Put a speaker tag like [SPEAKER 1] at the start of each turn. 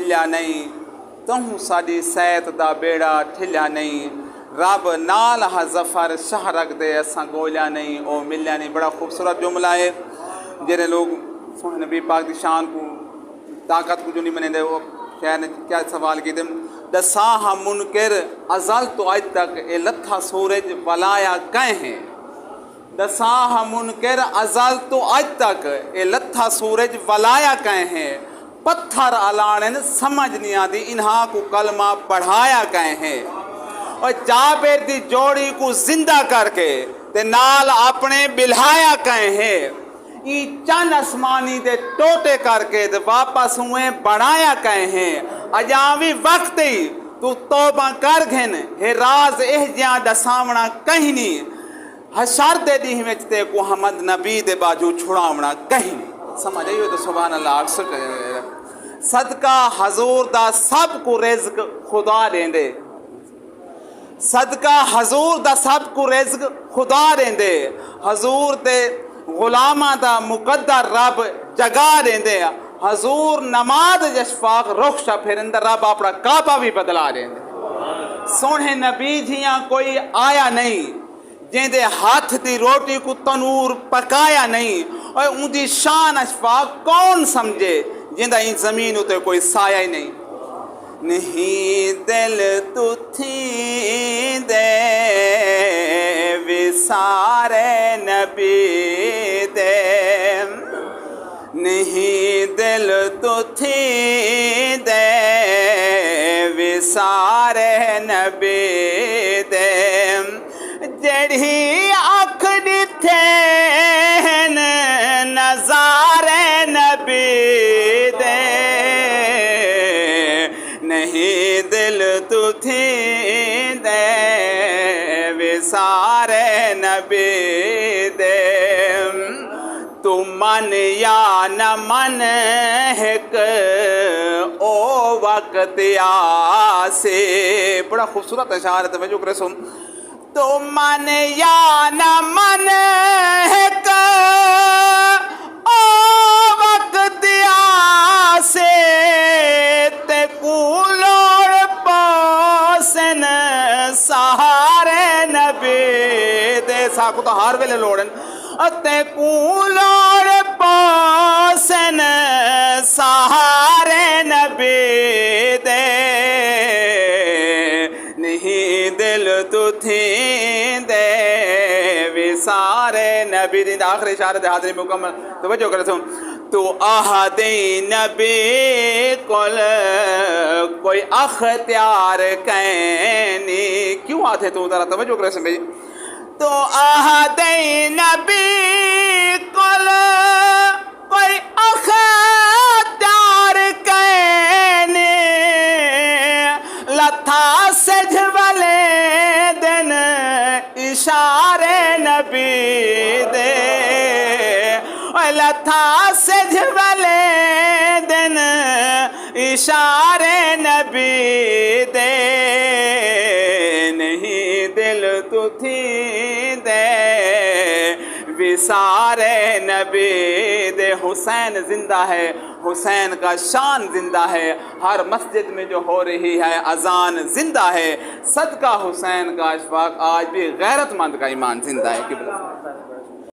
[SPEAKER 1] ہلیا نہیں، تہوں ساڈی صحت دا بیڑا ٹھلیا نہیں، رب نال ہا ظفر شاہ رکھ دے اساں گولیا نہیں او ملیا نہیں۔ بڑا خوبصورت جملہ ہے۔ جڑے لوگ سونے نبی پاک دی شان کو طاقت کو جو نہیں منے دے وہ کیا سوال کی دے دساہ منکر ازل تو آج تک اے لتھا سورج ولایا کہیں ہیں، دساہ منکر ازل تو آج تک اے لتھا سورج ولایا کہیں ہیں، پتھر علانن سمجھ نہیں آتی انہاں کو کلمہ پڑھایا کہیں ہیں، اور جابر دی جوڑی کو زندہ کر کے تے نال اپنے بلہایا کہیں ہیں، ای چند اسمانی دے ٹوٹے کر کے تے واپس ہوئے بڑھایا کہیں ہیں، اجاوی وقت ہی تو توبہ کر گھن ہے راز احجیاں دا سامنا کہیں نہیں، حشر دے دی ہمچتے کو حمد نبی دے باجو چھڑاونا کہیں نہیں۔ سمجھ آئیے تو سبحان اللہ اکثر صدقہ حضور دا سب کو رزق خدا دیں دے، صدقہ حضور دا سب کو رزق خدا دیں دے، حضور دے غلامہ دا مقدر رب جگا دیں دے، حضور نماز جشفاق رخشہ پھرندہ رب اپنا کعبہ بھی بدلا دیں دے۔ سونے نبی جیاں کوئی آیا نہیں جن دے ہاتھ دی روٹی کو تنور پکایا نہیں، اور ان دی شان اشفاق کون سمجھے جن دا ان زمین ہوتے کوئی سایہ ہی نہیں۔ نہیں دل تو تھی دے وسارے نبی دے، نہیں دل تو تھی دے وسارے نبی دے، جڑی اکھ ڈٹھے نظارے نبی دے، نہیں دل تو تھی دے وسارے نبی دے، تو من یا نہ من ہک او وقت آسے۔ بڑا خوبصورت اشعار ہے، توجہ کرے سن۔ تو من یا نہ من ہک او وقت آسے، تے کولوڑ پوسن سہارے نبی دے، ساکو تو ہار ویلے لوڑن، تے کولوڑ پوسن سہارے نبی دے، نہیں دل تو تھی دے وسارے نبی دے۔ آخری اشارہ دے حاضری مکمل، توجہ کرے سن۔ تو آہدی نبی کل کوئی اختیار کہنی، کیوں آتے تو ذرا توجہ کرے سن بھئی۔ تو آہدی نبی کل کوئی اختیار کہنی، لتھا سجھ والے دن اشارے نبی دے، لتھا سجھ والے دن اشارے نبی دے، نہیں دل تو تھی دے وسارے نبی دے۔ حسین زندہ ہے، حسین کا شان زندہ ہے، ہر مسجد میں جو ہو رہی ہے اذان زندہ ہے، صدقہ حسین کا اشفاق آج بھی غیرت مند کا ایمان زندہ ہے۔